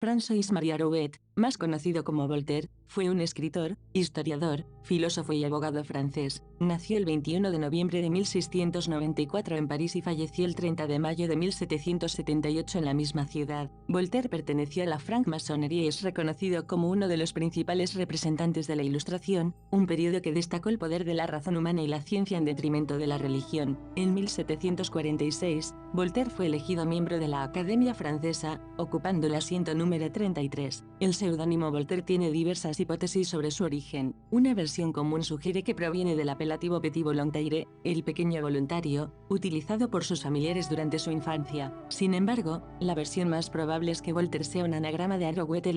François-Marie Arouet, más conocido como Voltaire, fue un escritor, historiador, filósofo y abogado francés. Nació el 21 de noviembre de 1694 en París y falleció el 30 de mayo de 1778 en la misma ciudad. Voltaire perteneció a la francmasonería y es reconocido como uno de los principales representantes de la Ilustración, un periodo que destacó el poder de la razón humana y la ciencia en detrimento de la religión. En 1746, Voltaire fue elegido miembro de la Academia Francesa, ocupando el asiento número 33. El seudónimo Voltaire tiene diversas hipótesis sobre su origen. Una versión común sugiere que proviene del apelativo Petit Volontaire, el pequeño voluntario, utilizado por sus familiares durante su infancia. Sin embargo, la versión más probable es que Voltaire sea un anagrama de Arouet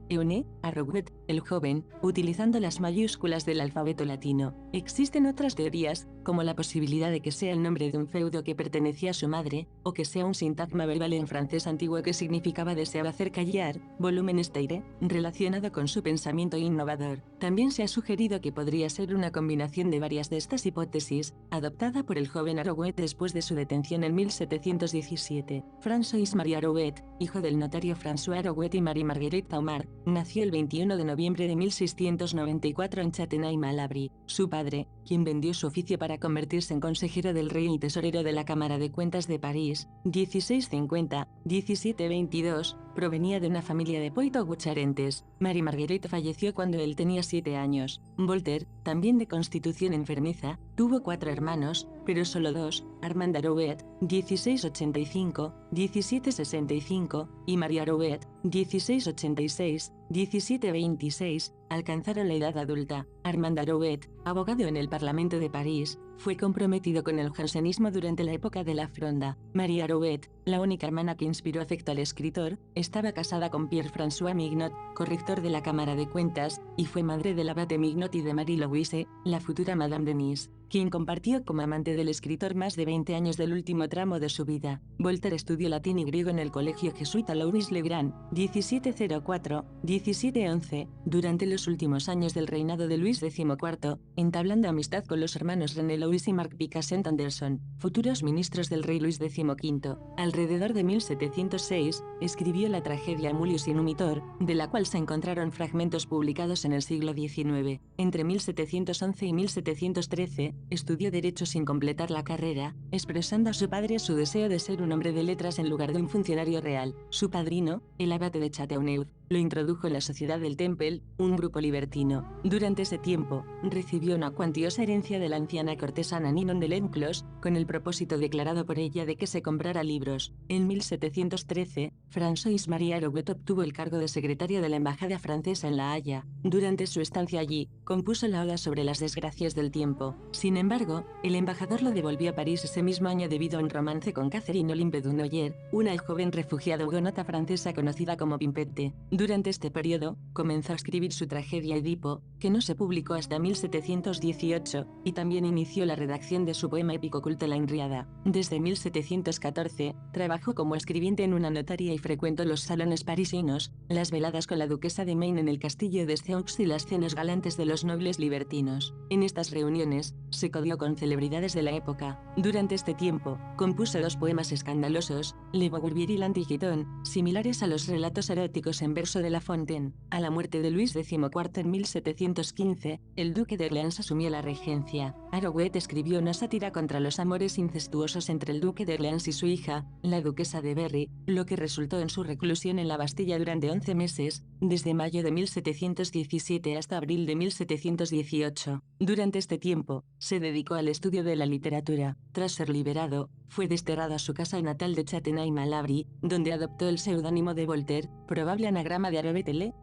Eune, Arouet, el joven, utilizando las mayúsculas del alfabeto latino. Existen otras teorías, como la posibilidad de que sea el nombre de un feudo que pertenecía a su madre, o que sea un sintagma verbal en francés antiguo que significaba desear hacer callar, volumen estaire, relacionado con su pensamiento innovador. También se ha sugerido que podría ser una combinación de varias de estas hipótesis, adoptada por el joven Arouet después de su detención en 1717. François-Marie Arouet, hijo del notario François Arouet y Marie-Marguerite Aumar, nació el 21 de noviembre de 1694 en Châtenay-Malabry. Su padre, quien vendió su oficio para convertirse en consejero del rey y tesorero de la Cámara de Cuentas de París, 1650-1722, provenía de una familia de poitou-charentes. Marie-Marguerite falleció cuando él tenía 7 años. Voltaire, también de constitución enfermiza, tuvo 4 hermanos, pero solo 2, Armand Arouet, 1685-1765, y Marie Arouet, 1686-1726, alcanzaron la edad adulta. Armand Arouet, abogado en el Parlamento de París, fue comprometido con el jansenismo durante la época de la Fronda. Marie Arouet, la única hermana que inspiró afecto al escritor, estaba casada con Pierre-François Mignot, corrector de la Cámara de Cuentas, y fue madre del abate Mignot y de Marie-Louise, la futura Madame de Nice, quien compartió como amante del escritor más de 20 años del último tramo de su vida. Voltaire estudió latín y griego en el colegio jesuita Louis-le-Grand, 1704-1711, durante los últimos años del reinado de Luis XIV, entablando amistad con los hermanos René Louis y Marc Picassent Anderson, futuros ministros del rey Luis XV. Alrededor de 1706, escribió la tragedia Amulius y Numitor, de la cual se encontraron fragmentos publicados en el siglo XIX. Entre 1711 y 1713, estudió Derecho sin completar la carrera, expresando a su padre su deseo de ser un hombre de letras en lugar de un funcionario real. Su padrino, el abate de Châteauneuf, lo introdujo en la Sociedad del Temple, un grupo libertino. Durante ese tiempo, recibió una cuantiosa herencia de la anciana cortesana Ninon de Lenclos, con el propósito declarado por ella de que se comprara libros. En 1713, François-Marie Arouet obtuvo el cargo de secretario de la Embajada francesa en La Haya. Durante su estancia allí, compuso la Oda sobre las desgracias del tiempo. Sin embargo, el embajador lo devolvió a París ese mismo año debido a un romance con Catherine Olympe Dunoyer, una joven refugiada hugonota francesa conocida como Pimpette. Durante este periodo, comenzó a escribir su tragedia Edipo, que no se publicó hasta 1718, y también inició la redacción de su poema épico culto La Henriada. Desde 1714, trabajó como escribiente en una notaría y frecuentó los salones parisinos, las veladas con la duquesa de Maine en el castillo de Sceaux y las cenas galantes de los nobles libertinos. En estas reuniones, se codió con celebridades de la época. Durante este tiempo, compuso 2 poemas escandalosos, Le Bourbier y l'Antiquitón, similares a los relatos eróticos en verso de La Fontaine. A la muerte de Luis XIV en 1715, el duque de Orleans asumió la regencia. Arouet escribió una sátira contra los amores incestuosos entre el duque de Orleans y su hija, la duquesa de Berry, lo que resultó en su reclusión en la Bastilla durante 11 meses, desde mayo de 1717 hasta abril de 1718. Durante este tiempo, se dedicó al estudio de la literatura. Tras ser liberado, fue desterrado a su casa natal de Châtenay-Malabry, donde adoptó el seudónimo de Voltaire, probable anagrama de Arouet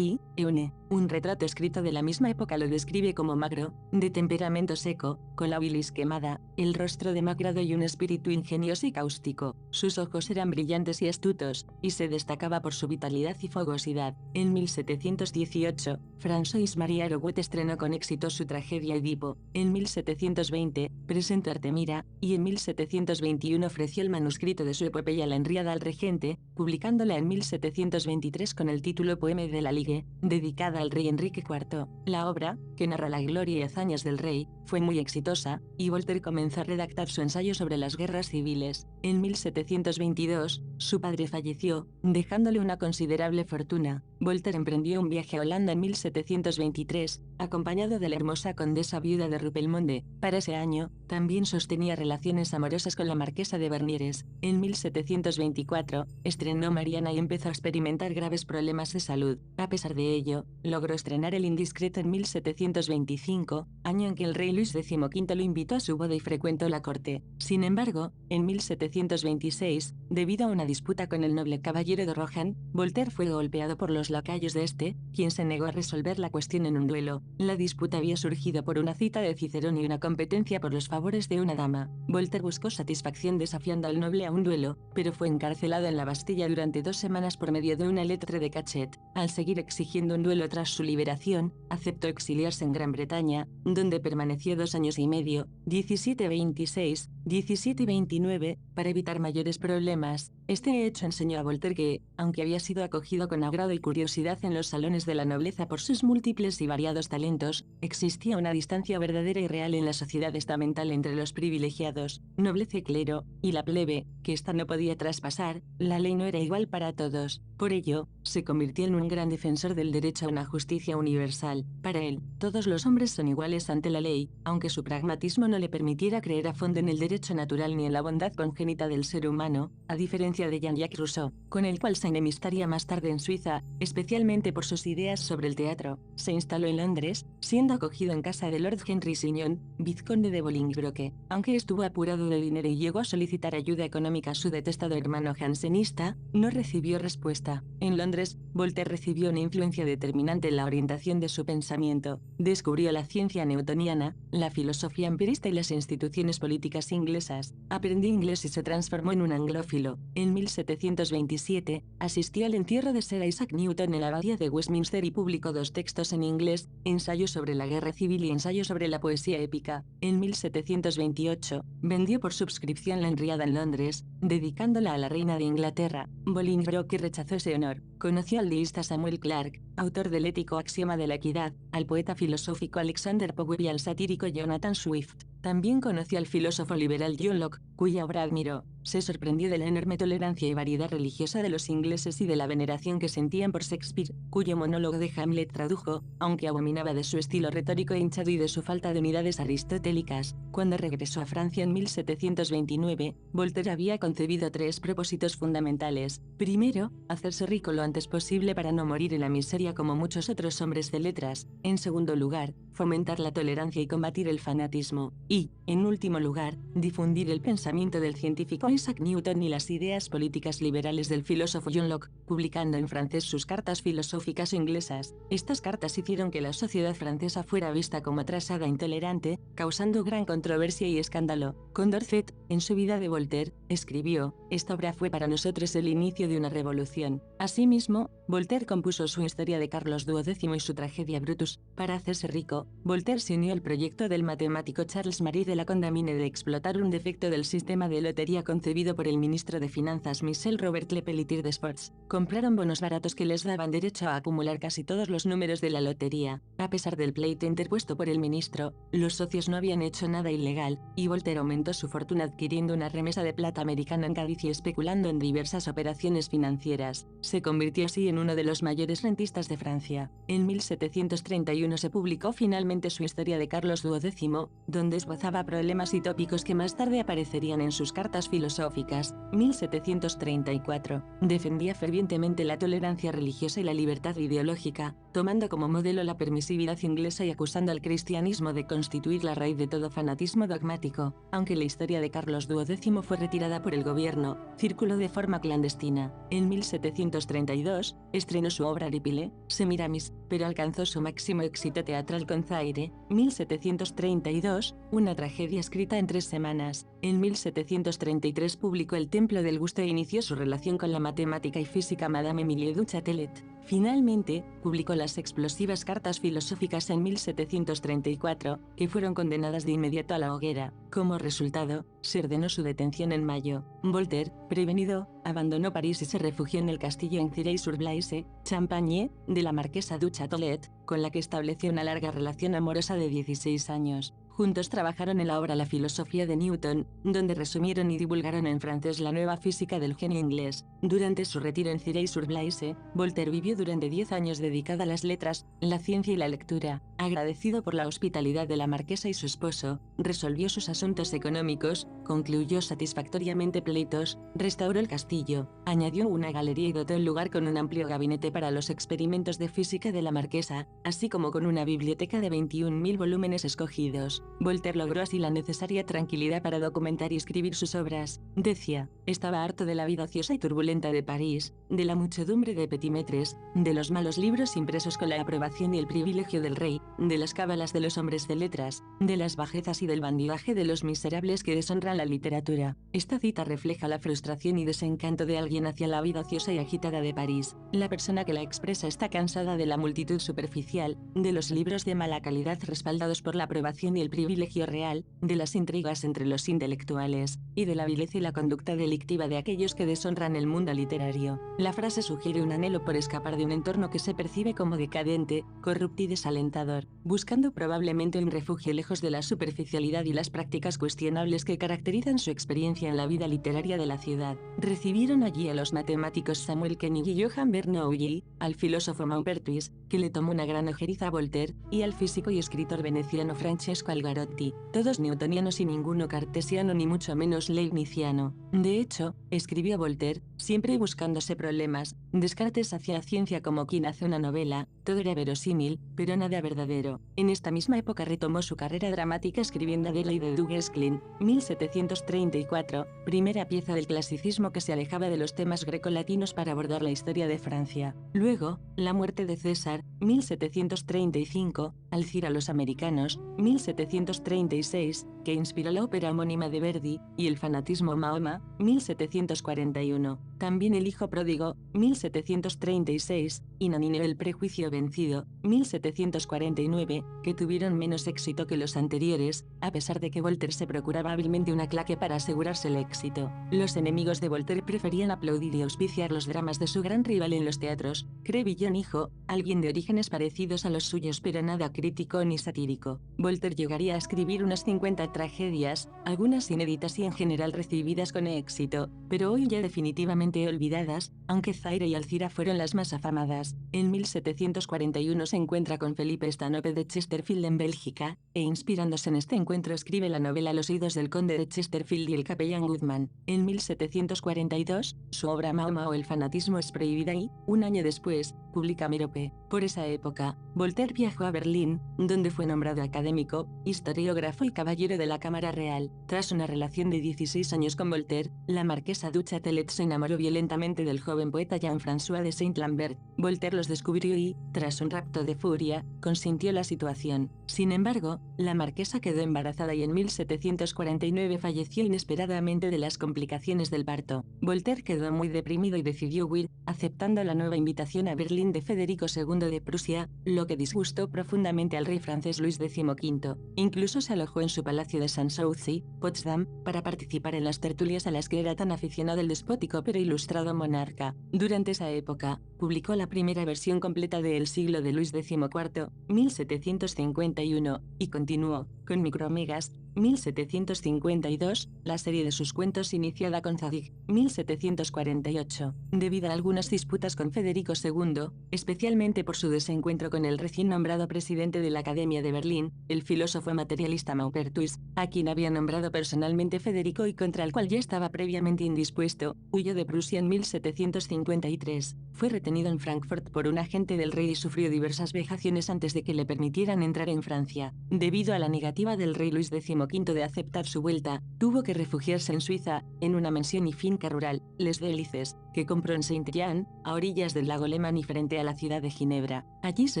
Eune. Un retrato escrito de la misma época lo describe como magro, de temperamento seco, con la bilis quemada, el rostro demacrado y un espíritu ingenioso y cáustico. Sus ojos eran brillantes y astutos, y se destacaba por su vitalidad y fogosidad. En 1718, François-Marie Arouet estrenó con éxito su tragedia Edipo. En 1720, presentó Artemira, y en 1721 ofreció el manuscrito de su epopeya La Henriada al regente, publicándola en 1723 con el título Poème de la Ligue, dedicada al rey Enrique IV. La obra, que narra la gloria y hazañas del rey, fue muy exitosa, y Voltaire comenzó a redactar su ensayo sobre las guerras civiles. En 1722, su padre falleció, dejándole una considerable fortuna. Voltaire emprendió un viaje a Holanda en 1723, acompañado de la hermosa condesa viuda de Rupelmonde. Para ese año, también sostenía relaciones amorosas con la marquesa de Bernieres. En 1724, estrenó Mariana y empezó a experimentar graves problemas de salud. A pesar de ello, logró estrenar El Indiscreto en 1725, año en que el rey Luis XV lo invitó a su boda y frecuentó la corte. Sin embargo, en 1726, debido a una disputa con el noble caballero de Rohan, Voltaire fue golpeado por los lacayos de este, quien se negó a resolver la cuestión en un duelo. La disputa había surgido por una cita de Cicerón y una competencia por los favores de una dama. Voltaire buscó satisfacción desafiando al noble a un duelo, pero fue encarcelado en la Bastilla durante 2 semanas por medio de una lettre de cachet. Al seguir exigiendo un duelo tras su liberación, aceptó exiliarse en Gran Bretaña, donde permaneció 2 años y medio, 1726, 17 y 29, para evitar mayores problemas. Este hecho enseñó a Voltaire que, aunque había sido acogido con agrado y curiosidad en los salones de la nobleza por sus múltiples y variados talentos, existía una distancia verdadera y real en la sociedad estamental entre los privilegiados, nobleza y clero, y la plebe, que ésta no podía traspasar. La ley no era igual para todos. Por ello, se convirtió en un gran defensor del derecho a una justicia universal. Para él, todos los hombres son iguales ante la ley, aunque su pragmatismo no le permitiera creer a fondo en el derecho natural ni en la bondad congénita del ser humano, a diferencia de Jean-Jacques Rousseau, con el cual se enemistaría más tarde en Suiza, especialmente por sus ideas sobre el teatro. Se instaló en Londres, siendo acogido en casa de Lord Henry Signon, vizconde de Bolingbroke. Aunque estuvo apurado de dinero y llegó a solicitar ayuda económica a su detestado hermano jansenista, no recibió respuesta. En Londres, Voltaire recibió una influencia determinante en la orientación de su pensamiento. Descubrió la ciencia newtoniana, la filosofía empirista y las instituciones políticas inglesas. Aprendió inglés y se transformó en un anglófilo. En 1727, asistió al entierro de Sir Isaac Newton en la abadía de Westminster y publicó 2 textos en inglés, ensayo sobre la guerra civil y ensayo sobre la poesía épica. En 1728, vendió por suscripción la Henriada en Londres, dedicándola a la reina de Inglaterra. Bolingbroke rechazó ese honor. Conoció al deísta Samuel Clarke, autor del ético Axioma de la Equidad, al poeta filosófico Alexander Pope y al satírico Jonathan Swift. También conoció al filósofo liberal John Locke, cuya obra admiró. Se sorprendió de la enorme tolerancia y variedad religiosa de los ingleses y de la veneración que sentían por Shakespeare, cuyo monólogo de Hamlet tradujo, aunque abominaba de su estilo retórico hinchado y de su falta de unidades aristotélicas. Cuando regresó a Francia en 1729, Voltaire había concebido 3 propósitos fundamentales. Primero, hacerse rico lo antes posible para no morir en la miseria como muchos otros hombres de letras. En segundo lugar, fomentar la tolerancia y combatir el fanatismo. Y, en último lugar, difundir el pensamiento del científico Isaac Newton y las ideas políticas liberales del filósofo John Locke, publicando en francés sus cartas filosóficas inglesas. Estas cartas hicieron que la sociedad francesa fuera vista como atrasada e intolerante, causando gran controversia y escándalo. Condorcet, en su vida de Voltaire, escribió: "Esta obra fue para nosotros el inicio de una revolución". Asimismo, Voltaire compuso su Historia de Carlos XII y su tragedia Brutus. Para hacerse rico, Voltaire se unió al proyecto del matemático Charles Marie de la Condamine de explotar un defecto del sistema de lotería concebido por el ministro de Finanzas Michel Robert Le Peletier de Sports. Compraron bonos baratos que les daban derecho a acumular casi todos los números de la lotería. A pesar del pleito interpuesto por el ministro, los socios no habían hecho nada ilegal, y Voltaire aumentó su fortuna adquiriendo una remesa de plata americana en Cádiz y especulando en diversas operaciones financieras. Se convirtió así en uno de los mayores rentistas de Francia. En 1731 se publicó finalmente su Historia de Carlos XII, donde esbozaba problemas y tópicos que más tarde aparecerían en sus cartas filosóficas. 1734. Defendía fervientemente la tolerancia religiosa y la libertad ideológica, tomando como modelo la permisividad inglesa y acusando al cristianismo de constituir la raíz de todo fanatismo dogmático. Aunque la Historia de Carlos XII fue retirada por el gobierno, circuló de forma clandestina. En 1732, estrenó su obra Ripile, Semiramis, pero alcanzó su máximo éxito teatral con Zaire, 1732, una tragedia escrita en 3 semanas. En 1733 publicó El Templo del Gusto e inició su relación con la matemática y física Madame Emilie du Châtelet. Finalmente, publicó las explosivas cartas filosóficas en 1734, que fueron condenadas de inmediato a la hoguera. Como resultado, se ordenó su detención en mayo. Voltaire, prevenido, abandonó París y se refugió en el castillo en Cirey-sur-Blaise, Champagne, de la marquesa du Châtelet, con la que estableció una larga relación amorosa de 16 años. Juntos trabajaron en la obra La filosofía de Newton, donde resumieron y divulgaron en francés la nueva física del genio inglés. Durante su retiro en Cirey-sur-Blaise, Voltaire vivió durante 10 años dedicado a las letras, la ciencia y la lectura. Agradecido por la hospitalidad de la marquesa y su esposo, resolvió sus asuntos económicos, concluyó satisfactoriamente pleitos, restauró el castillo, añadió una galería y dotó el lugar con un amplio gabinete para los experimentos de física de la marquesa, así como con una biblioteca de 21.000 volúmenes escogidos. Voltaire logró así la necesaria tranquilidad para documentar y escribir sus obras. Decía, estaba harto de la vida ociosa y turbulenta de París, de la muchedumbre de petimetres, de los malos libros impresos con la aprobación y el privilegio del rey, de las cábalas de los hombres de letras, de las bajezas y del bandidaje de los miserables que deshonran la literatura. Esta cita refleja la frustración y desencanto de alguien hacia la vida ociosa y agitada de París. La persona que la expresa está cansada de la multitud superficial, de los libros de mala calidad respaldados por la aprobación y el privilegio real, de las intrigas entre los intelectuales, y de la vileza y la conducta delictiva de aquellos que deshonran el mundo literario. La frase sugiere un anhelo por escapar de un entorno que se percibe como decadente, corrupto y desalentador, buscando probablemente un refugio lejos de la superficialidad y las prácticas cuestionables que caracterizan su experiencia en la vida literaria de la ciudad. Recibieron allí a los matemáticos Samuel Koenig y Johann Bernoulli, al filósofo Maupertuis, que le tomó una gran ojeriza a Voltaire, y al físico y escritor veneciano Francesco Algarotti, todos newtonianos y ninguno cartesiano ni mucho menos leibniziano. De hecho, escribió Voltaire, siempre buscándose problemas, Descartes hacía ciencia como quien hace una novela, todo era verosímil, pero nada verdadero. En esta misma época retomó su carrera dramática escribiendo Adelaide du Guesclin, 1734, primera pieza del clasicismo que se alejaba de los temas grecolatinos para abordar la historia de Francia. Luego, La muerte de César, 1735, Alcira a los americanos, 1736, que inspiró la ópera homónima de Verdi, y El fanatismo Mahoma, 1741. También El hijo pródigo, 1736, y Nanine el prejuicio vencido, 1749, que tuvieron menos éxito que los anteriores, a pesar de que Voltaire se procuraba hábilmente una claque para asegurarse el éxito. Los enemigos de Voltaire preferían aplaudir y auspiciar los dramas de su gran rival en los teatros, Crébillon hijo, alguien de orígenes parecidos a los suyos pero nada crítico ni satírico. Voltaire llegaría a escribir unas 50 tragedias, algunas inéditas y en general recibidas con éxito, pero hoy ya definitivamente olvidadas, aunque Zaire y Alcira fueron las más afamadas. En 1741 se encuentra con Felipe Stanhope de Chesterfield en Bélgica, e inspirándose en este encuentro escribe la novela Los oídos del conde de Chesterfield y el capellán Goodman. En 1742, su obra Mahoma o el fanatismo es prohibida y, un año después, publica Mérope. Por esa época, Voltaire viajó a Berlín, donde fue nombrado académico, historiógrafo y caballero de la Cámara Real. Tras una relación de 16 años con Voltaire, la marquesa du Châtelet se enamoró violentamente del joven poeta Jean-François de Saint-Lambert. Voltaire los descubrió y, tras un rapto de furia, consintió la situación. Sin embargo, la marquesa quedó embarazada y en 1749 falleció inesperadamente de las complicaciones del parto. Voltaire quedó muy deprimido y decidió huir, aceptando la nueva invitación a Berlín de Federico II de Prusia, lo que disgustó profundamente al rey francés Luis XV. Incluso se alojó en su palacio de Sanssouci, Potsdam, para participar en las tertulias a las que era tan aficionado el despótico pero ilustrado monarca. Durante esa época, publicó la primera versión completa de El siglo de Luis XIV, 1751, y continuó, con Micromegas, 1752, la serie de sus cuentos iniciada con Zadig, 1748. Debido a algunas disputas con Federico II, especialmente por su desencuentro con el recién nombrado presidente de la Academia de Berlín, el filósofo materialista Maupertuis, a quien había nombrado personalmente Federico y contra el cual ya estaba previamente indispuesto, huyó de Prusia en 1753. Fue retenido en Frankfurt por un agente del rey y sufrió diversas vejaciones antes de que le permitieran entrar en Francia. Debido a la negativa del rey Luis XV de aceptar su vuelta, tuvo que refugiarse en Suiza, en una mansión y finca rural, Les Délices, que compró en Saint-Jean, a orillas del lago Lemán y frente a la ciudad de Ginebra. Allí se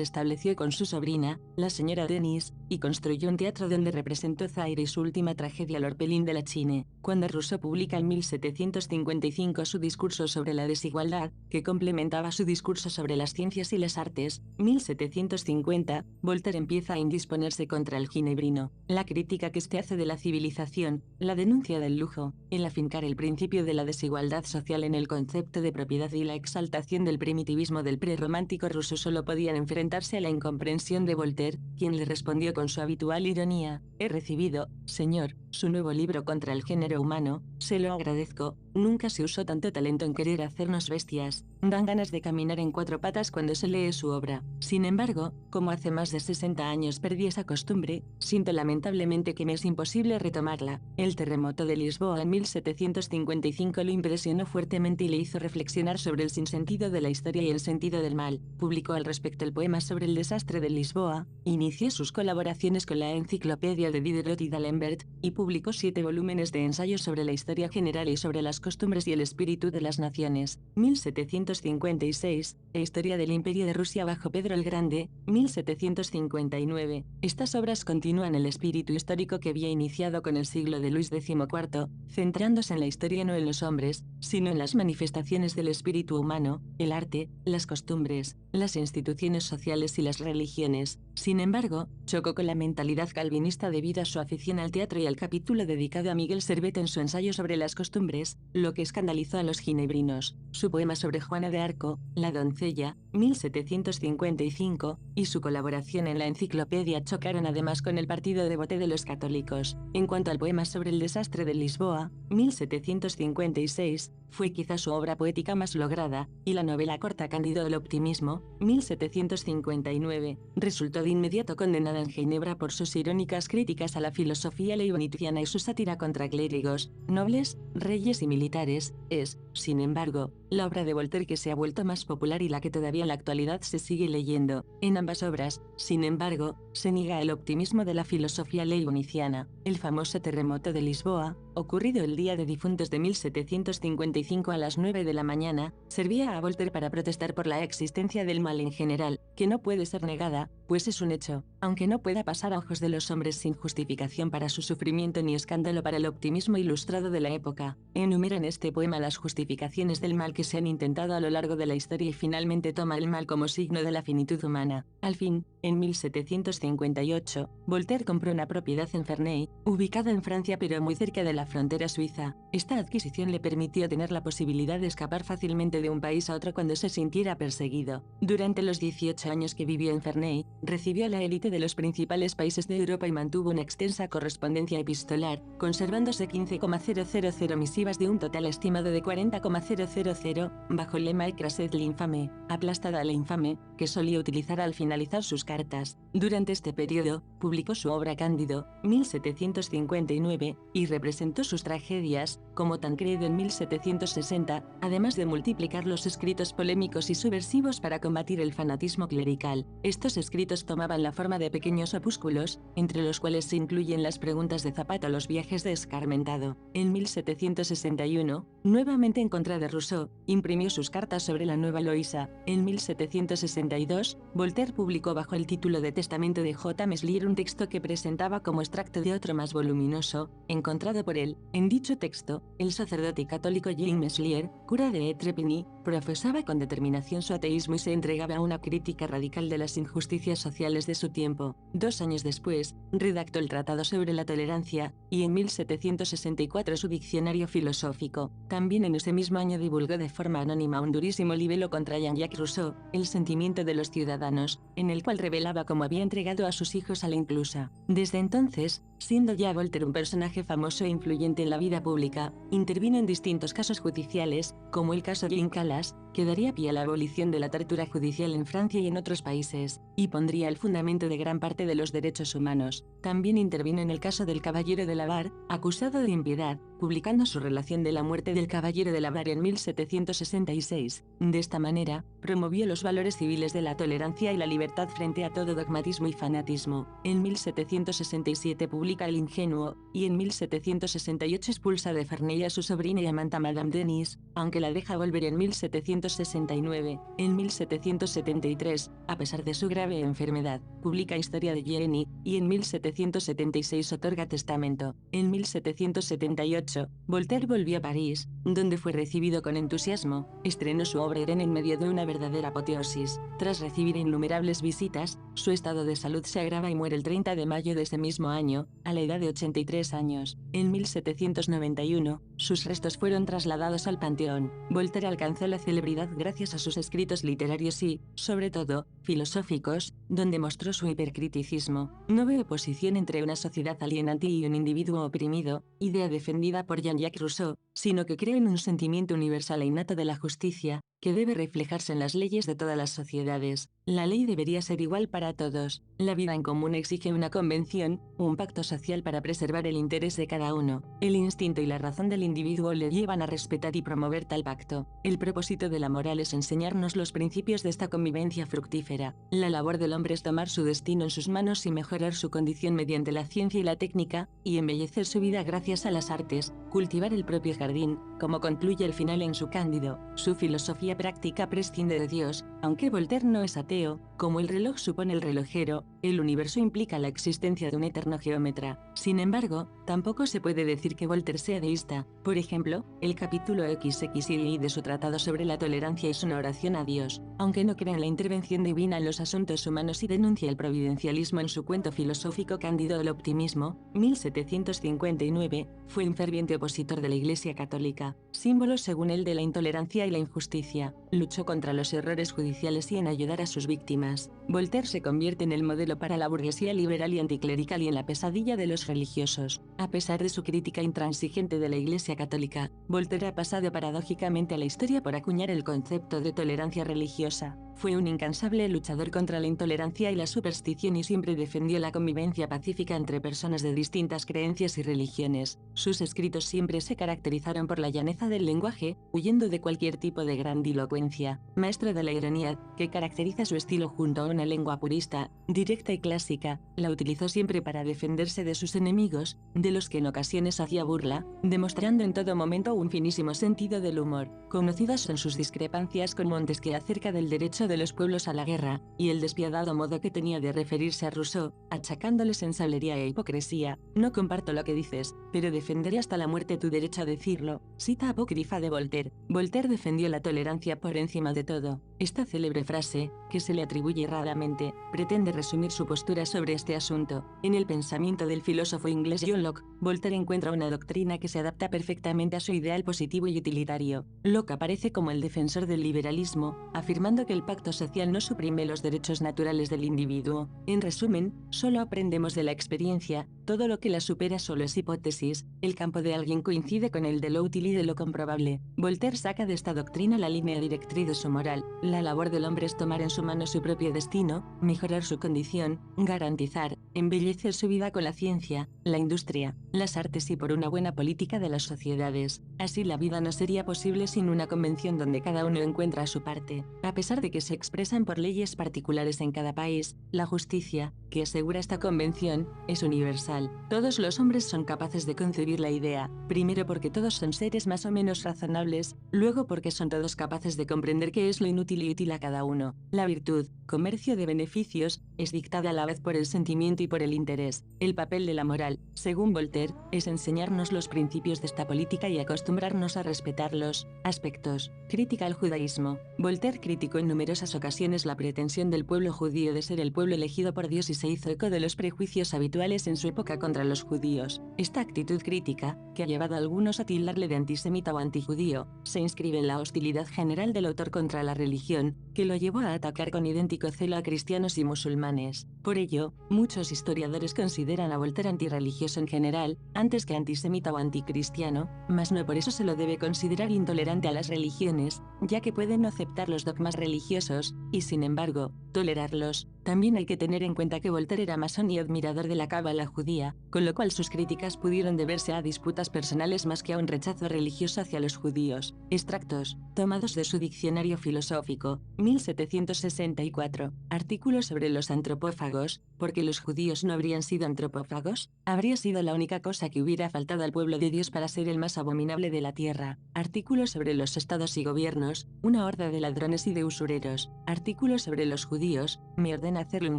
estableció con su sobrina, la señora Denis, y construyó un teatro donde representó Zaire y su última tragedia L'Orpelin de la Chine. Cuando Rousseau publica en 1755 su discurso sobre la desigualdad, que complementaba su discurso sobre las ciencias y las artes, 1750, Voltaire empieza a indisponerse contra el ginebrino. La crítica que este hace de la civilización, la denuncia del lujo, el afincar el principio de la desigualdad social en el concepto de propiedad y la exaltación del primitivismo del prerromántico ruso solo podían enfrentarse a la incomprensión de Voltaire, quien le respondió con su habitual ironía: «He recibido, señor, su nuevo libro contra el género humano, se lo agradezco, nunca se usó tanto talento en querer hacernos bestias, dan ganas de caminar en cuatro patas cuando se lee su obra. Sin embargo, como hace más de 60 años perdí esa costumbre, siento lamentablemente que me es imposible retomarla». El terremoto de Lisboa en 1755 lo impresionó fuertemente y le hizo reflexionar sobre el sinsentido de la historia y el sentido del mal. Publicó al respecto el poema sobre el desastre de Lisboa, inició sus colaboraciones con la enciclopedia de Diderot y d'Alembert, y publicó 7 volúmenes de ensayos sobre la historia general y sobre las costumbres y el espíritu de las naciones. 1756, Historia del Imperio de Rusia bajo Pedro el Grande, 1759. Estas obras continúan el espíritu histórico que había iniciado con el siglo de Luis XIV, centrándose en la historia no en los hombres, sino en las manifestaciones del espíritu humano, el arte, las costumbres, las instituciones sociales y las religiones. Sin embargo, chocó con la mentalidad calvinista debido a su afición al teatro y al capítulo dedicado a Miguel Servet en su ensayo sobre las costumbres, lo que escandalizó a los ginebrinos. Su poema sobre Juana de Arco, La doncella, 1755, y su colaboración en la enciclopedia chocaron además con el partido devoté de los católicos. En cuanto al poema sobre el desastre de Lisboa, 1756, fue quizá su obra poética más lograda, y la novela corta Cándido el optimismo, 1759, resultó de inmediato condenada en Ginebra por sus irónicas críticas a la filosofía leibniziana y su sátira contra clérigos, nobles, reyes y militares. Es, sin embargo, la obra de Voltaire que se ha vuelto más popular y la que todavía en la actualidad se sigue leyendo. En ambas obras, sin embargo, se niega el optimismo de la filosofía leibniziana. El famoso terremoto de Lisboa, ocurrido el día de difuntos de 1755 a las 9 de la mañana, servía a Voltaire para protestar por la existencia del mal en general, que no puede ser negada, pues es un hecho, aunque no pueda pasar a ojos de los hombres sin justificación para su sufrimiento ni escándalo para el optimismo ilustrado de la época. Enumera en este poema las justificaciones del mal que se han intentado a lo largo de la historia y finalmente toma el mal como signo de la finitud humana. Al fin, en 1758, Voltaire compró una propiedad en Ferney, ubicada en Francia pero muy cerca de la frontera suiza. Esta adquisición le permitió tener la posibilidad de escapar fácilmente de un país a otro cuando se sintiera perseguido. Durante los 18 años que vivió en Ferney, recibió a la élite de los principales países de Europa y mantuvo una extensa correspondencia epistolar, conservándose 15,000 misivas de un total estimado de 40,000, bajo el lema Écrasez l'infame, aplastada la infame, que solía utilizar al finalizar sus cartas. Durante este periodo, publicó su obra Cándido, 1759, y representó sus tragedias, como Tancredo en 1760, además de multiplicar los escritos polémicos y subversivos para combatir el fanatismo clerical. Estos escritos tomaban la forma de pequeños opúsculos, entre los cuales se incluyen las preguntas de Zapata o los viajes de Escarmentado. En 1761, nuevamente en contra de Rousseau, imprimió sus cartas sobre la Nueva Loisa. En 1762, Voltaire publicó bajo el título de Testamento de J. Meslier un texto que presentaba como extracto de otro más voluminoso, encontrado por él. En dicho texto, el sacerdote católico Jean Meslier, cura de Étrepigny, profesaba con determinación su ateísmo y se entregaba a una crítica radical de las injusticias sociales de su tiempo. 2 años después, redactó el Tratado sobre la Tolerancia, y en 1764 su Diccionario Filosófico. También en ese mismo año divulgó de forma anónima un durísimo libelo contra Jean-Jacques Rousseau, El sentimiento de los ciudadanos, en el cual revelaba cómo había entregado a sus hijos a la inclusa. Desde entonces, siendo ya Voltaire un personaje famoso e influyente en la vida pública, intervino en distintos casos judiciales, como el caso Jean Calas, que daría pie a la abolición de la tortura judicial en Francia y en otros países, y pondría el fundamento de gran parte de los derechos humanos. También intervino en el caso del Caballero de la Barre, acusado de impiedad, publicando su relación de la muerte del Caballero de la Barre en 1766. De esta manera, promovió los valores civiles de la tolerancia y la libertad frente a todo dogmatismo y fanatismo. En 1767 publica El Ingenuo, y en 1768 expulsa de Ferney a su sobrina y amante Madame Denis, aunque la deja volver en 1770 1769. En 1773, a pesar de su grave enfermedad, publica Historia de Jenny, y en 1776 otorga testamento. En 1778, Voltaire volvió a París, donde fue recibido con entusiasmo. Estrenó su obra Irene en medio de una verdadera apoteosis. Tras recibir innumerables visitas, su estado de salud se agrava y muere el 30 de mayo de ese mismo año, a la edad de 83 años. En 1791, sus restos fueron trasladados al Panteón. Voltaire alcanzó la celebridad gracias a sus escritos literarios y, sobre todo, filosóficos, donde mostró su hipercriticismo. No ve oposición entre una sociedad alienante y un individuo oprimido, idea defendida por Jean-Jacques Rousseau, sino que cree en un sentimiento universal e innato de la justicia, que debe reflejarse en las leyes de todas las sociedades. La ley debería ser igual para todos. La vida en común exige una convención, un pacto social para preservar el interés de cada uno. El instinto y la razón del individuo le llevan a respetar y promover tal pacto. El propósito de la moral es enseñarnos los principios de esta convivencia fructífera. La labor del hombre es tomar su destino en sus manos y mejorar su condición mediante la ciencia y la técnica, y embellecer su vida gracias a las artes, cultivar el propio jardín, como concluye el final en su Cándido. Su filosofía práctica prescinde de Dios, aunque Voltaire no es ateo, como el reloj supone el relojero, el universo implica la existencia de un eterno geómetra. Sin embargo, tampoco se puede decir que Voltaire sea deísta. Por ejemplo, el capítulo XXI de su tratado sobre la tolerancia es una oración a Dios, aunque no cree en la intervención divina en los asuntos humanos y denuncia el providencialismo en su cuento filosófico Cándido del Optimismo, 1759, fue un ferviente opositor de la Iglesia Católica, símbolo según él de la intolerancia y la injusticia. Luchó contra los errores judiciales y en ayudar a sus víctimas. Voltaire se convierte en el modelo para la burguesía liberal y anticlerical y en la pesadilla de los religiosos. A pesar de su crítica intransigente de la Iglesia Católica, Voltaire ha pasado paradójicamente a la historia por acuñar el concepto de tolerancia religiosa. Fue un incansable luchador contra la intolerancia y la superstición y siempre defendió la convivencia pacífica entre personas de distintas creencias y religiones. Sus escritos siempre se caracterizaron por la llaneza del lenguaje, huyendo de cualquier tipo de grandilocuencia. Maestro de la ironía, que caracteriza su estilo junto a una lengua purista, directa y clásica, la utilizó siempre para defenderse de sus enemigos, de los que en ocasiones hacía burla, demostrando en todo momento un finísimo sentido del humor. Conocidas son sus discrepancias con Montesquieu acerca del derecho de los pueblos a la guerra, y el despiadado modo que tenía de referirse a Rousseau, achacándole sensablería e hipocresía. No comparto lo que dices, pero defenderé hasta la muerte tu derecho a decirlo. Cita apócrifa de Voltaire. Voltaire defendió la tolerancia por encima de todo. Esta célebre frase, que se le atribuye erradamente, pretende resumir su postura sobre este asunto. En el pensamiento del filósofo inglés John Locke, Voltaire encuentra una doctrina que se adapta perfectamente a su ideal positivo y utilitario. Locke aparece como el defensor del liberalismo, afirmando que el pacto social no suprime los derechos naturales del individuo. En resumen, solo aprendemos de la experiencia, todo lo que la supera solo es hipótesis, el campo de alguien coincide con el de lo útil y de lo comprobable. Voltaire saca de esta doctrina la línea directriz de su moral. La labor del hombre es tomar en su mano su propio destino, mejorar su condición, garantizar, embellecer su vida con la ciencia, la industria, las artes y por una buena política de las sociedades. Así la vida no sería posible sin una convención donde cada uno encuentra su parte. A pesar de que se expresan por leyes particulares en cada país, la justicia, que asegura esta convención, es universal. Todos los hombres son capaces de concebir la idea, primero porque todos son seres más o menos razonables, luego porque son todos capaces de comprender qué es lo inútil y útil a cada uno. La virtud, comercio de beneficios, es dictada a la vez por el sentimiento y por el interés. El papel de la moral, según Voltaire, es enseñarnos los principios de esta política y acostumbrarnos a respetarlos. Aspectos. Crítica al judaísmo. Voltaire criticó en numerosas ocasiones la pretensión del pueblo judío de ser el pueblo elegido por Dios y se hizo eco de los prejuicios habituales en su época contra los judíos. Esta actitud crítica, que ha llevado a algunos a tildarle de antisemita o antijudío, se inscribe en la hostilidad general del autor contra la religión, que lo llevó a atacar con idéntico celo a cristianos y musulmanes. Por ello, muchos historiadores consideran a Voltaire antirreligioso en general, antes que antisemita o anticristiano, mas no por eso se lo debe considerar intolerante a las religiones, ya que puede no aceptar los dogmas religiosos, y sin embargo, tolerarlos. También hay que tener en cuenta que Voltaire era masón y admirador de la cábala judía, con lo cual sus críticas pudieron deberse a disputas personales más que a un rechazo religioso hacia los judíos. Extractos, tomados de su Diccionario Filosófico, 1764. 4. Artículo sobre los antropófagos. ¿Por qué los judíos no habrían sido antropófagos? Habría sido la única cosa que hubiera faltado al pueblo de Dios para ser el más abominable de la tierra. Artículo sobre los estados y gobiernos. Una horda de ladrones y de usureros. Artículo sobre los judíos. Me ordena hacerle un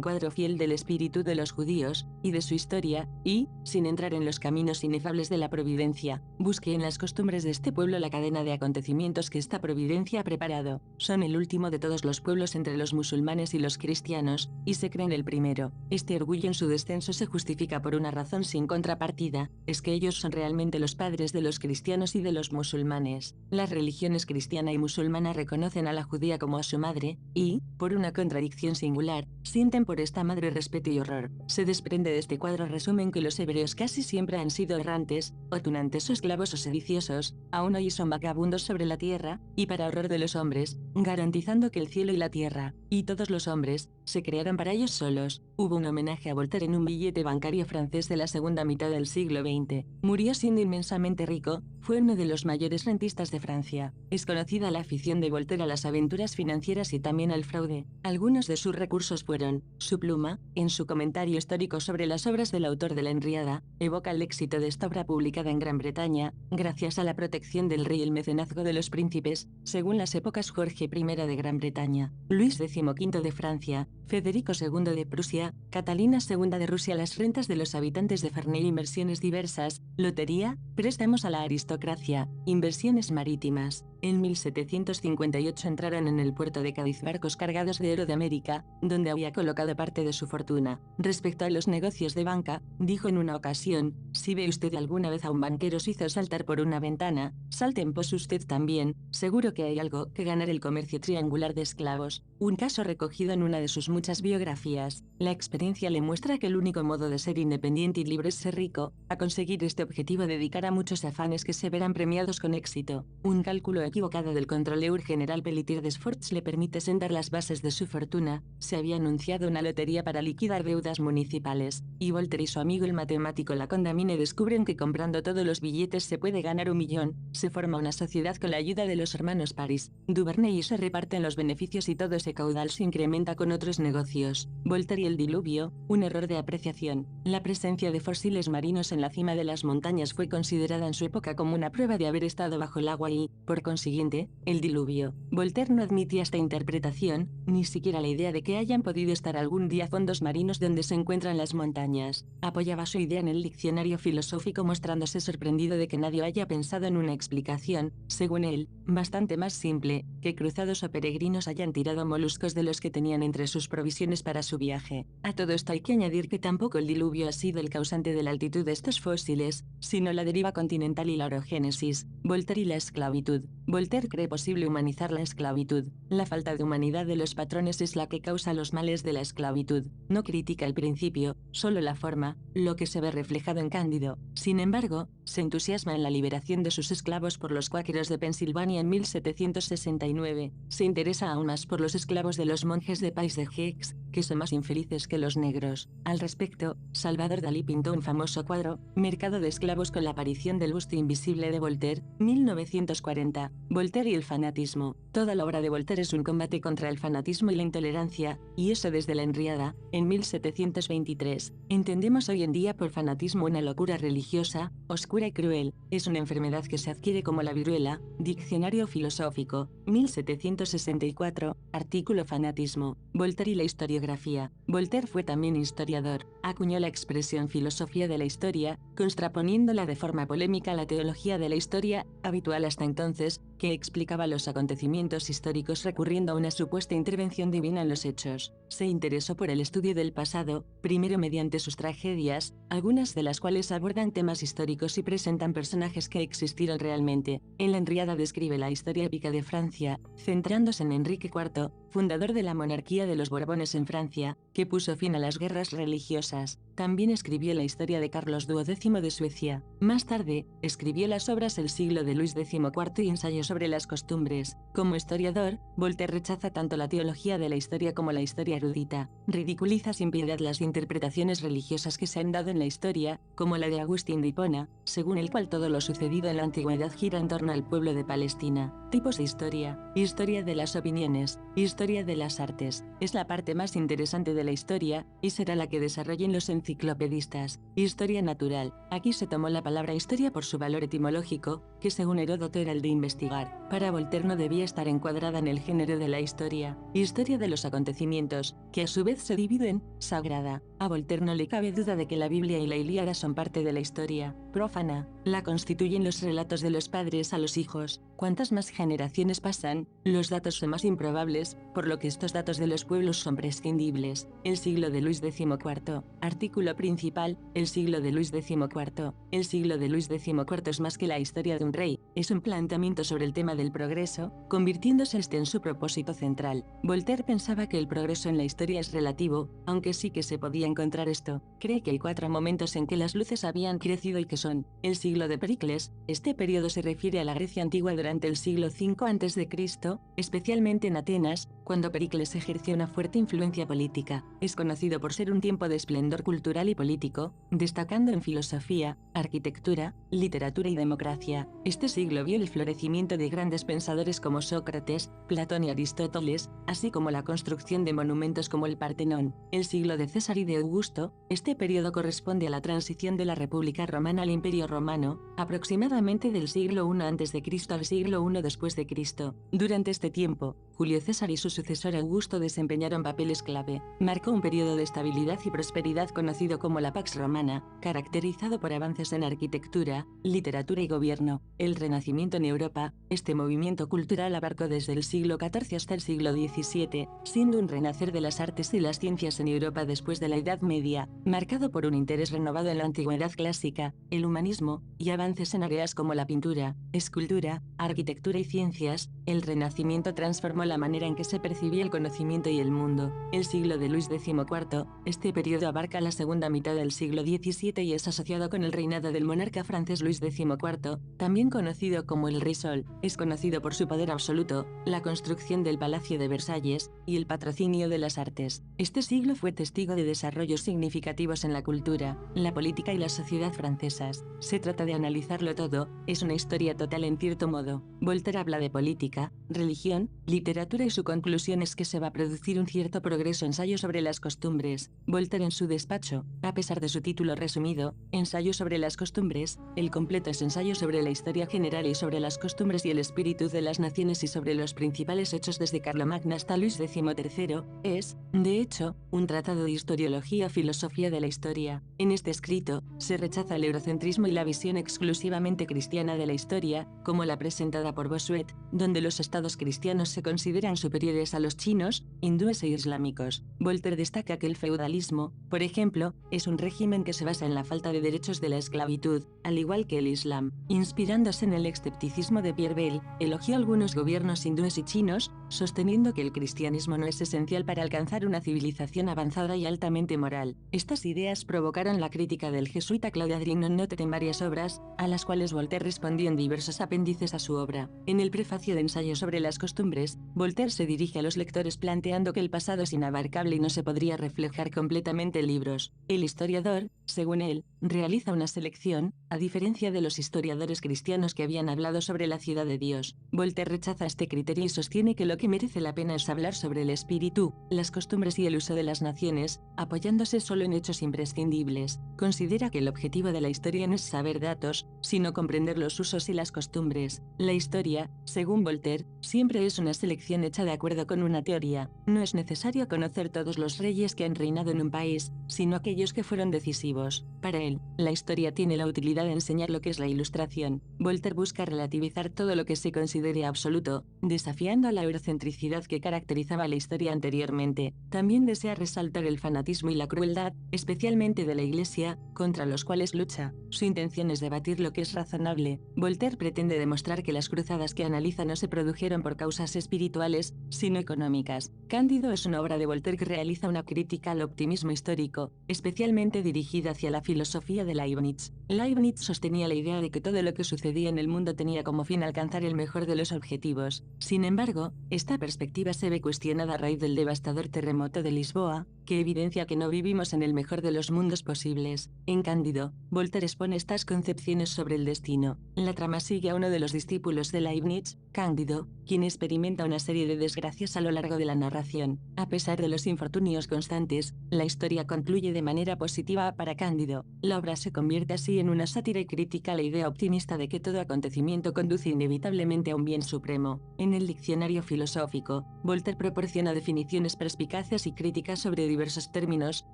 cuadro fiel del espíritu de los judíos y de su historia, y, sin entrar en los caminos inefables de la providencia, busque en las costumbres de este pueblo la cadena de acontecimientos que esta providencia ha preparado. Son el último de todos los pueblos entre los musulmanes y los cristianos, y se creen el primero. Este orgullo en su descenso se justifica por una razón sin contrapartida, es que ellos son realmente los padres de los cristianos y de los musulmanes. Las religiones cristiana y musulmana reconocen a la judía como a su madre, y, por una contradicción singular, sienten por esta madre respeto y horror. Se desprende de este cuadro resumen que los hebreos casi siempre han sido errantes, o tunantes o esclavos o sediciosos, aún hoy son vagabundos sobre la tierra, y para horror de los hombres, garantizando que el cielo y la tierra, y todos los hombres, se crearon para ellos solos. Hubo un homenaje a Voltaire en un billete bancario francés de la segunda mitad del siglo XX. Murió siendo inmensamente rico, fue uno de los mayores rentistas de Francia. Es conocida la afición de Voltaire a las aventuras financieras y también al fraude. Algunos de sus recursos fueron, su pluma, en su comentario histórico sobre las obras del autor de la Henriada, evoca el éxito de esta obra publicada en Gran Bretaña, gracias a la protección del rey y el mecenazgo de los príncipes, según las épocas Jorge I de Gran Bretaña, Luis XV de Francia, Federico II de Prusia, Catalina II de Rusia. Las rentas de los habitantes de Ferney, inversiones diversas, lotería, préstamos a la aristocracia, inversiones marítimas. En 1758 entraron en el puerto de Cádiz barcos cargados de oro de América, donde había colocado parte de su fortuna. Respecto a los negocios de banca, dijo en una ocasión, si ve usted alguna vez a un banquero suizo saltar por una ventana, salte en pos usted también, seguro que hay algo que ganar el comercio triangular de esclavos. Un caso recogido en una de sus muchas biografías. La experiencia le muestra que el único modo de ser independiente y libre es ser rico. A conseguir este objetivo dedicará muchos afanes que se verán premiados con éxito. Un cálculo equivocado del controleur general Pelletier de Sforts le permite sentar las bases de su fortuna. Se había anunciado una lotería para liquidar deudas municipales, y Voltaire y su amigo el matemático Lacondamine descubren que comprando todos los billetes se puede ganar 1.000.000. Se forma una sociedad con la ayuda de los hermanos Paris, Duvernay, y se reparten los beneficios y todo ese caudal se incrementa con otros negocios. Voltaire y el diluvio, un error de apreciación. La presencia de fósiles marinos en la cima de las montañas fue considerada en su época como una prueba de haber estado bajo el agua y, por consiguiente, el diluvio. Voltaire no admitía esta interpretación, ni siquiera la idea de que hayan podido estar algún día fondos marinos donde se encuentran las montañas. Apoyaba su idea en el diccionario filosófico, mostrándose sorprendido de que nadie haya pensado en una explicación, según él, bastante más simple, que cruzados o peregrinos hayan tirado moluscos de los que tenían entre sus provisiones para su viaje. A todo esto hay que añadir que tampoco el diluvio ha sido el causante de la altitud de estos fósiles, sino la deriva continental y la orogénesis. Voltaire y la esclavitud. Voltaire cree posible humanizar la esclavitud. La falta de humanidad de los patrones es la que causa los males de la esclavitud. No critica el principio, solo la forma, lo que se ve reflejado en Cándido. Sin embargo, se entusiasma en la liberación de sus esclavos por los cuáqueros de Pensilvania en 1769. Se interesa aún más por los esclavos de los monjes de Pays de Gex, que son más infelices que los negros. Al respecto, Salvador Dalí pintó un famoso cuadro, Mercado de esclavos, con la aparición del busto invisible de Voltaire, 1940. Voltaire y el fanatismo. Toda la obra de Voltaire es un combate contra el fanatismo y la intolerancia, y eso desde la Henriada, en 1723. Entendemos hoy en día por fanatismo una locura religiosa, oscura y cruel. Es una enfermedad que se adquiere como la viruela. Diccionario filosófico, 1764, artículo fanatismo. Voltaire y la historiografía. Voltaire fue también historiador. Acuñó la expresión filosofía de la historia, contraponiéndola de forma polémica a la teología de la historia, habitual hasta entonces, que explicaba los acontecimientos históricos recurriendo a una supuesta intervención divina en los hechos. Se interesó por el estudio del pasado, primero mediante sus tragedias, algunas de las cuales abordan temas históricos y presentan personajes que existieron realmente. En la Henriada describe la historia épica de Francia, centrándose en Enrique IV, fundador de la monarquía de los Borbones en Francia, que puso fin a las guerras religiosas. También escribió la historia de Carlos XII de Suecia. Más tarde, escribió las obras El siglo de Luis XIV y Ensayo sobre las costumbres. Como historiador, Voltaire rechaza tanto la teología de la historia como la historia erudita. Ridiculiza sin piedad las interpretaciones religiosas que se han dado en la historia, como la de Agustín de Hipona, según el cual todo lo sucedido en la antigüedad gira en torno al pueblo de Palestina. Tipos de historia. Historia de las opiniones. Historia de las artes. Es la parte más interesante de la historia, y será la que desarrollen los enciclopedistas. Historia natural. Aquí se tomó la palabra historia por su valor etimológico, que según Heródoto era el de investigar. Para Voltaire no debía estar encuadrada en el género de la historia. Historia de los acontecimientos, que a su vez se divide en sagrada. A Voltaire no le cabe duda de que la Biblia y la Ilíada son parte de la historia profana. La constituyen los relatos de los padres a los hijos. Cuantas más generaciones pasan, los datos son más improbables, por lo que estos datos de los pueblos son prescindibles. El siglo de Luis XIV. Artículo principal. El siglo de Luis XIV. El siglo de Luis XIV es más que la historia de un rey, es un planteamiento sobre el tema del progreso, convirtiéndose este en su propósito central. Voltaire pensaba que el progreso en la historia es relativo, aunque sí que se podía encontrar esto. Cree que hay 4 momentos en que las luces habían crecido y que son: el siglo de Pericles. Este periodo se refiere a la Grecia antigua durante el siglo V a.C., especialmente en Atenas, cuando Pericles ejerció una fuerte influencia política. Es conocido por ser un tiempo de esplendor cultural y político, destacando en filosofía, arquitectura, literatura y democracia. Este siglo vio el florecimiento de grandes pensadores como Sócrates, Platón y Aristóteles, así como la construcción de monumentos como el Partenón. El siglo de César y de Augusto. Este periodo corresponde a la transición de la República Romana al Imperio Romano, aproximadamente del siglo I a.C. al siglo I después de Cristo. Durante este tiempo, Julio César y su sucesor Augusto desempeñaron papeles clave. Marcó un periodo de estabilidad y prosperidad conocido como la Pax Romana, caracterizado por avances en arquitectura, literatura y gobierno. El Renacimiento en Europa. Este movimiento cultural abarcó desde el siglo XIV hasta el siglo XVII, siendo un renacer de las artes y las ciencias en Europa después de la Edad Media, marcado por un interés renovado en la antigüedad clásica, el humanismo, y avances en áreas como la pintura, escultura, arquitectura y ciencias. El Renacimiento transformó la manera en que se percibía el conocimiento y el mundo. El siglo de Luis XIV. Este periodo abarca la segunda mitad del siglo XVII y es asociado con el reinado del monarca francés Luis XIV, también conocido como el Rey Sol. Es conocido por su poder absoluto, la construcción del Palacio de Versalles, y el patrocinio de las artes. Este siglo fue testigo de desarrollos significativos en la cultura, la política y la sociedad francesas. Se trata de analizarlo todo, es una historia total en cierto modo. Voltaire habla de política, religión, literatura y su conclusión es que se va a producir un cierto progreso. Ensayo sobre las costumbres. Voltaire en su despacho, a pesar de su título resumido, Ensayo sobre las costumbres, el completo es ensayo sobre la historia general y sobre las costumbres y el espíritu de las naciones y sobre los principales hechos desde Carlomagno hasta Luis XIII, es, de hecho, un tratado de historiología o filosofía de la historia. En este escrito, se rechaza el eurocentrismo y la visión exclusivamente cristiana de la historia, como la presentada por Bossuet, donde los estados cristianos se consideran superiores a los chinos, hindúes e islámicos. Voltaire destaca que el feudalismo, por ejemplo, es un régimen que se basa en la falta de derechos de la esclavitud, al igual que el Islam. Inspirándose en el escepticismo de Pierre Bell, elogió algunos gobiernos hindúes y chinos, sosteniendo que el cristianismo no es esencial para alcanzar una civilización avanzada y altamente moral. Estas ideas provocaron la crítica del jesuita Claude Adrien-Notet en varias obras, a las cuales Voltaire respondió en diversos apéndices a su obra. En el prefacio de Ensayo sobre las costumbres, Voltaire se dirige a los lectores planteando que el pasado es inabarcable y no se podría reflejar completamente en libros. El historiador, según él, realiza una selección, a diferencia de los historiadores cristianos que habían hablado sobre la ciudad de Dios. Voltaire rechaza este criterio y sostiene que lo que merece la pena es hablar sobre el espíritu, las costumbres y el uso de las naciones, apoyándose solo en hechos imprescindibles. Considera que el objetivo de la historia no es saber datos, sino comprender los usos y las costumbres. La historia, según Voltaire, siempre es una selección hecha de acuerdo con una teoría. No es necesario conocer todos los reyes que han reinado en un país, sino aquellos que fueron decisivos. objetivos. Para él, la historia tiene la utilidad de enseñar lo que es la ilustración. Voltaire busca relativizar todo lo que se considere absoluto, desafiando a la eurocentricidad que caracterizaba la historia anteriormente. También desea resaltar el fanatismo y la crueldad, especialmente de la Iglesia, contra los cuales lucha. Su intención es debatir lo que es razonable. Voltaire pretende demostrar que las cruzadas que analiza no se produjeron por causas espirituales, sino económicas. Cándido es una obra de Voltaire que realiza una crítica al optimismo histórico, especialmente dirigida hacia la filosofía de Leibniz. Leibniz sostenía la idea de que todo lo que sucedía en el mundo tenía como fin alcanzar el mejor de los objetivos. Sin embargo, esta perspectiva se ve cuestionada a raíz del devastador terremoto de Lisboa, que evidencia que no vivimos en el mejor de los mundos posibles. En Cándido, Voltaire expone estas concepciones sobre el destino. La trama sigue a uno de los discípulos de Leibniz, Cándido, quien experimenta una serie de desgracias a lo largo de la narración. A pesar de los infortunios constantes, la historia concluye de manera positiva para Cándido. La obra se convierte así en una sátira y crítica a la idea optimista de que todo acontecimiento conduce inevitablemente a un bien supremo. En el diccionario filosófico, Voltaire proporciona definiciones perspicaces y críticas sobre diversos términos,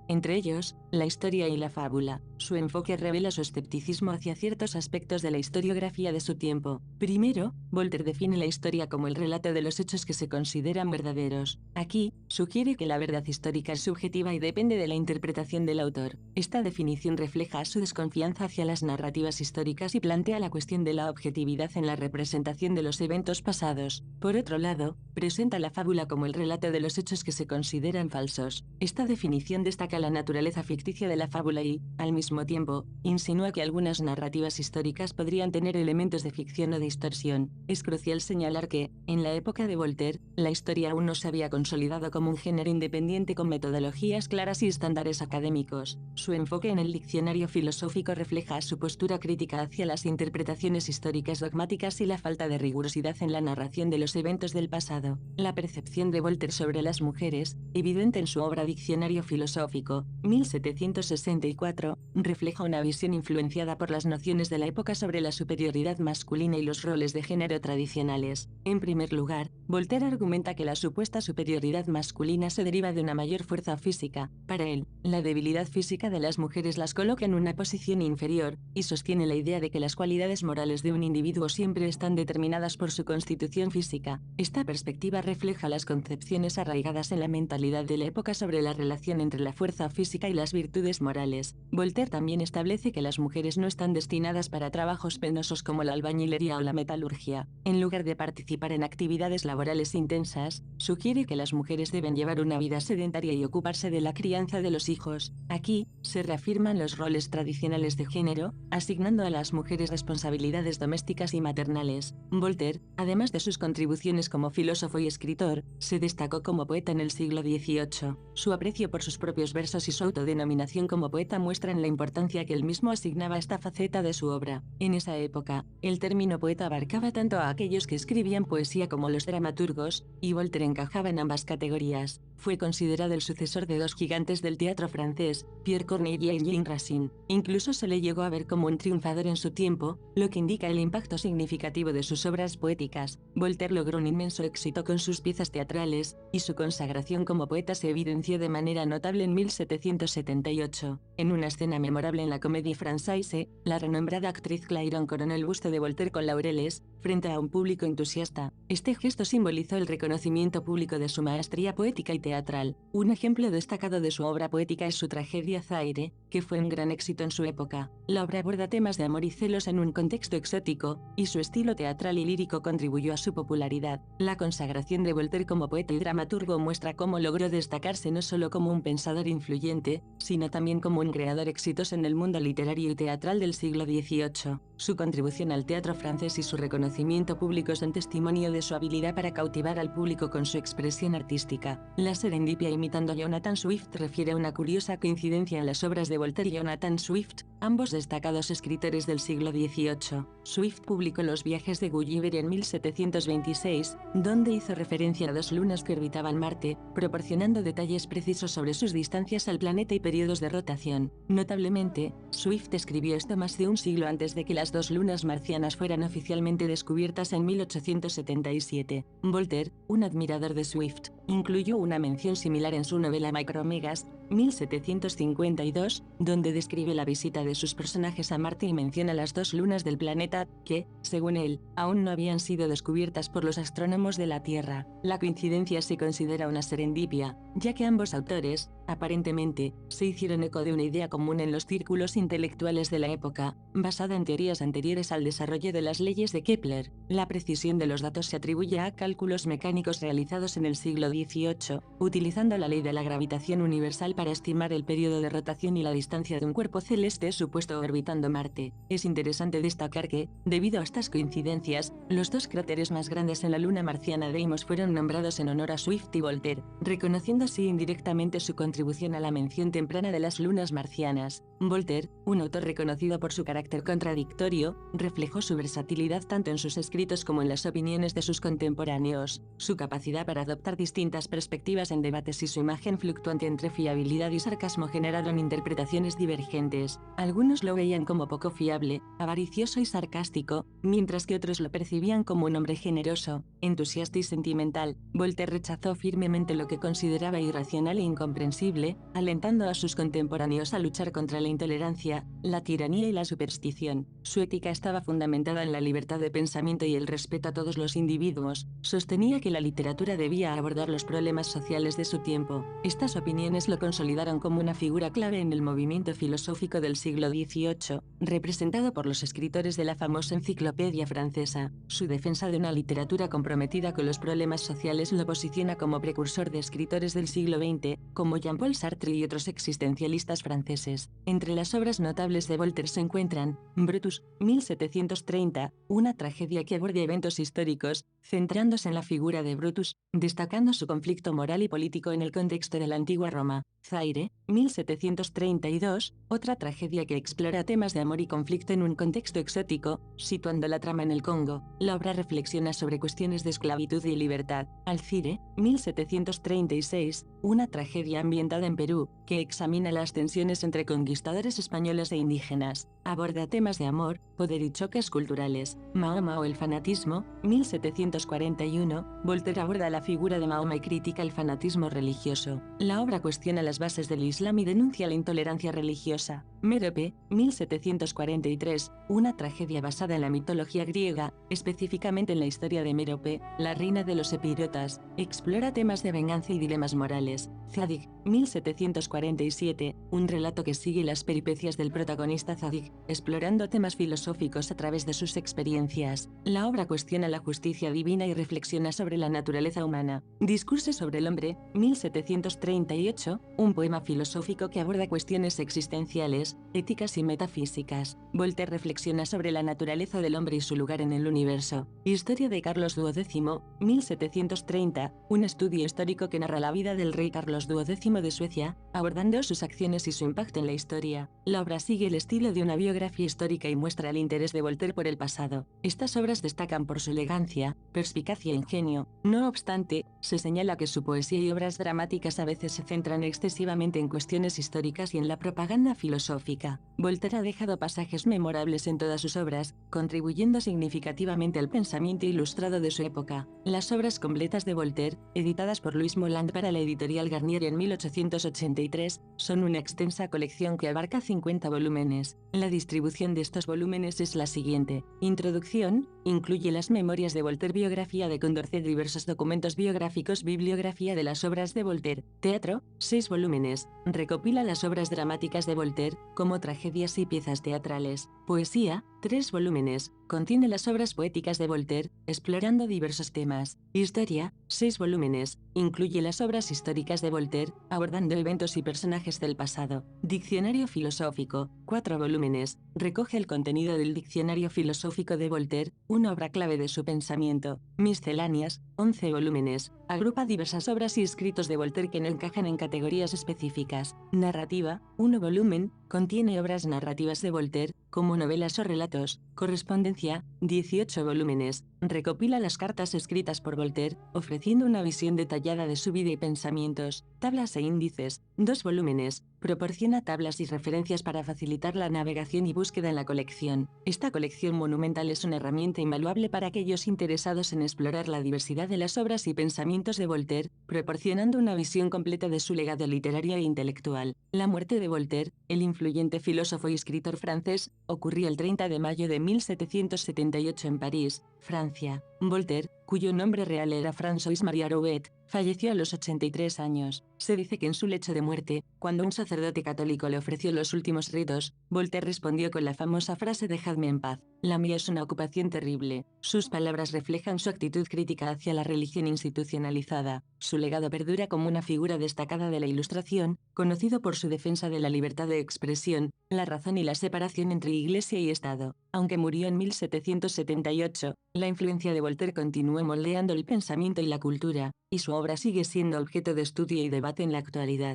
entre ellos, la historia y la fábula. Su enfoque revela su escepticismo hacia ciertos aspectos de la historiografía de su tiempo. Primero, Voltaire define la historia como el relato de los hechos que se consideran verdaderos. Aquí, sugiere que la verdad histórica es subjetiva y depende de la interpretación del autor. Esta definición refleja su desconfianza hacia las narrativas históricas y plantea la cuestión de la objetividad en la representación de los eventos pasados. Por otro lado, presenta la fábula como el relato de los hechos que se consideran falsos. Esta definición destaca la naturaleza ficticia de la fábula y, al mismo tiempo, insinúa que algunas narrativas históricas podrían tener elementos de ficción o de distorsión. Es crucial señalar que, en la época de Voltaire, la historia aún no se había consolidado como un género independiente con metodologías claras y estándares académicos. Su enfoque en el diccionario filosófico refleja su postura crítica hacia las interpretaciones históricas dogmáticas y la falta de rigurosidad en la narración de los eventos del pasado. La percepción de Voltaire sobre las mujeres, evidente en su obra Diccionario Filosófico, 1764, refleja una visión influenciada por las nociones de la época sobre la superioridad masculina y los roles de género tradicionales. En primer lugar, Voltaire argumenta que la supuesta superioridad masculina se deriva de una mayor fuerza física. Para él, la debilidad física de las mujeres las coloca en una posición inferior, y sostiene la idea de que las cualidades morales de un individuo siempre están determinadas por su constitución física. Esta perspectiva refleja las concepciones arraigadas en la mentalidad de la época sobre la relación entre la fuerza física y las virtudes morales. Voltaire también establece que las mujeres no están destinadas para trabajos penosos como la albañilería o la metalurgia. En lugar de participar en actividades laborales intensas, sugiere que las mujeres deben llevar una vida sedentaria y ocuparse de la crianza de los hijos. Aquí, se reafirman los roles tradicionales de género, asignando a las mujeres responsabilidades domésticas y maternales. Voltaire, además de sus contribuciones como filósofo y escritor, se destacó como poeta en el siglo XVIII. Su aprecio por sus propios versos y su autodenominación como poeta muestran la importancia que él mismo asignaba a esta faceta de su obra. En esa época, el término poeta abarcaba tanto a aquellos que escribían poesía como los dramaturgos, y Voltaire encajaba en ambas categorías. Fue considerado el sucesor de dos gigantes del teatro francés, Pierre Corneille y Jean Racine. Incluso se le llegó a ver como un triunfador en su tiempo, lo que indica el impacto significativo de sus obras poéticas. Voltaire logró un inmenso éxito con sus piezas teatrales, y su consagración como poeta se evidenció de manera notable en 1778. En una escena memorable en la Comédie Française, la renombrada actriz Clairon coronó el busto de Voltaire con laureles, frente a un público entusiasta. Este gesto simbolizó el reconocimiento público de su maestría poética y teatral. Un ejemplo destacado de su obra poética es su tragedia Zaire, que fue un gran éxito en su época. La obra aborda temas de amor y celos en un contexto exótico, y su estilo teatral y lírico contribuyó a su popularidad. La consagración de Voltaire como poeta y dramaturgo muestra cómo logró destacarse no solo como un pensador influyente, sino también como un creador exitoso en el mundo literario y teatral del siglo XVIII. Su contribución al teatro francés y su reconocimiento público son testimonio de su habilidad para cautivar al público con su expresión artística. La serendipia imitando a Jonathan Swift refiere a una curiosa coincidencia en las obras de Voltaire y Jonathan Swift, ambos destacados escritores del siglo XVIII. Swift publicó Los viajes de Gulliver en 1726, donde hizo referencia a dos lunas que orbitaban Marte, proporcionando detalles precisos sobre sus distancias al planeta y periodos de rotación. Notablemente, Swift escribió esto más de un siglo antes de que las dos lunas marcianas fueran oficialmente descubiertas en 1877. Voltaire, un admirador de Swift, incluyó una mención similar en su novela Micromegas, 1752, donde describe la visita de sus personajes a Marte y menciona las dos lunas del planeta, que, según él, aún no habían sido descubiertas por los astrónomos de la Tierra. La coincidencia se considera una serendipia, ya que ambos autores, aparentemente, se hicieron eco de una idea común en los círculos intelectuales de la época, basada en teorías anteriores al desarrollo de las leyes de Kepler. La precisión de los datos se atribuye a cálculos mecánicos realizados en el siglo XVIII, utilizando la ley de la gravitación universal para estimar el periodo de rotación y la distancia de un cuerpo celeste supuesto orbitando Marte. Es interesante destacar que, debido a estas coincidencias, los dos cráteres más grandes en la luna marciana Deimos fueron nombrados en honor a Swift y Voltaire, reconociendo así indirectamente su contribución a la mención temprana de las lunas marcianas. Voltaire, un autor reconocido por su carácter contradictorio, reflejó su versatilidad tanto en sus escritos como en las opiniones de sus contemporáneos. Su capacidad para adoptar distintas perspectivas en debates y su imagen fluctuante entre fiabilidad y sarcasmo generaron interpretaciones divergentes. Algunos lo veían como poco fiable, avaricioso y sarcástico, mientras que otros lo percibían como un hombre generoso, entusiasta y sentimental. Voltaire rechazó firmemente lo que consideraba irracional e incomprensible, alentando a sus contemporáneos a luchar contra la intolerancia, la tiranía y la superstición. Su ética estaba fundamentada en la libertad de pensamiento y el respeto a todos los individuos. Sostenía que la literatura debía abordar los problemas sociales de su tiempo. Estas opiniones lo consolidaron como una figura clave en el movimiento filosófico del siglo XVIII, representado por los escritores de la famosa enciclopedia francesa. Su defensa de una literatura comprometida con los problemas sociales lo posiciona como precursor de escritores del siglo XX, como Jean-Paul Sartre y otros existencialistas franceses. Entre las obras notables de Voltaire se encuentran Brutus, 1730, una tragedia que aborda eventos históricos, centrándose en la figura de Brutus, destacando su conflicto moral y político en el contexto de la antigua Roma. Zaire, 1732, otra tragedia que explora temas de amor y conflicto en un contexto exótico, situando la trama en el Congo. La obra reflexiona sobre cuestiones de esclavitud y libertad. Alcire, 1736, una tragedia ambientada en Perú, que examina las tensiones entre conquistadores españoles e indígenas. Aborda temas de amor, poder y choques culturales. Mahoma o el fanatismo, 1741, Voltaire aborda la figura de Mahoma y critica el fanatismo religioso. La obra cuestiona las bases del Islam y denuncia la intolerancia religiosa. Mérope, 1743, una tragedia basada en la mitología griega, específicamente en la historia de Mérope, la reina de los epirotas, explora temas de venganza y dilemas morales. Zadig, 1747, un relato que sigue las peripecias del protagonista Zadig, explorando temas filosóficos a través de sus experiencias. La obra cuestiona la justicia divina y reflexiona sobre la naturaleza humana. Discurso sobre el hombre, 1738, un poema filosófico que aborda cuestiones existenciales, éticas y metafísicas. Voltaire reflexiona sobre la naturaleza del hombre y su lugar en el universo. Historia de Carlos XII, 1730, un estudio histórico que narra la vida del rey Carlos XII de Suecia, abordando sus acciones y su impacto en la historia. La obra sigue el estilo de una biografía histórica y muestra el interés de Voltaire por el pasado. Estas obras destacan por su elegancia, perspicacia e ingenio. No obstante, se señala que su poesía y obras dramáticas a veces se centran excesivamente en cuestiones históricas y en la propaganda filosófica. Voltaire ha dejado pasajes memorables en todas sus obras, contribuyendo significativamente al pensamiento ilustrado de su época. Las obras completas de Voltaire, editadas por Louis Molland para la editorial Garnier en 1883, son una extensa colección que abarca 50 volúmenes. La distribución de estos volúmenes es la siguiente. Introducción, incluye las memorias de Voltaire, biografía de Condorcet, diversos documentos biográficos, bibliografía de las obras de Voltaire. Teatro, 6 volúmenes, recopila las obras dramáticas de Voltaire, como tragedias y piezas teatrales. Poesía, 3 volúmenes, contiene las obras poéticas de Voltaire, explorando diversos temas. Historia, 6 volúmenes, incluye las obras históricas de Voltaire, abordando eventos y personajes del pasado. Diccionario filosófico, 4 volúmenes, recoge el contenido del Diccionario filosófico de Voltaire, una obra clave de su pensamiento. Misceláneas, 11 volúmenes, agrupa diversas obras y escritos de Voltaire que no encajan en categorías específicas. Narrativa, 1 volumen, contiene obras narrativas de Voltaire, como novelas o relatos, correspondencia, 18 volúmenes, recopila las cartas escritas por Voltaire, ofreciendo una visión detallada de su vida y pensamientos, tablas e índices, 2 volúmenes, proporciona tablas y referencias para facilitar la navegación y búsqueda en la colección. Esta colección monumental es una herramienta invaluable para aquellos interesados en explorar la diversidad de las obras y pensamientos de Voltaire, proporcionando una visión completa de su legado literario e intelectual. La muerte de Voltaire, el influyente filósofo y escritor francés, ocurrió el 30 de mayo de 1778 en París, Francia. Voltaire, cuyo nombre real era François-Marie Arouet, falleció a los 83 años. Se dice que en su lecho de muerte, cuando un sacerdote católico le ofreció los últimos ritos, Voltaire respondió con la famosa frase «Dejadme en paz, la mía es una ocupación terrible». Sus palabras reflejan su actitud crítica hacia la religión institucionalizada. Su legado perdura como una figura destacada de la Ilustración, conocido por su defensa de la libertad de expresión, la razón y la separación entre Iglesia y Estado. Aunque murió en 1778, la influencia de Voltaire continuó moldeando el pensamiento y la cultura, y su obra sigue siendo objeto de estudio y debate en la actualidad.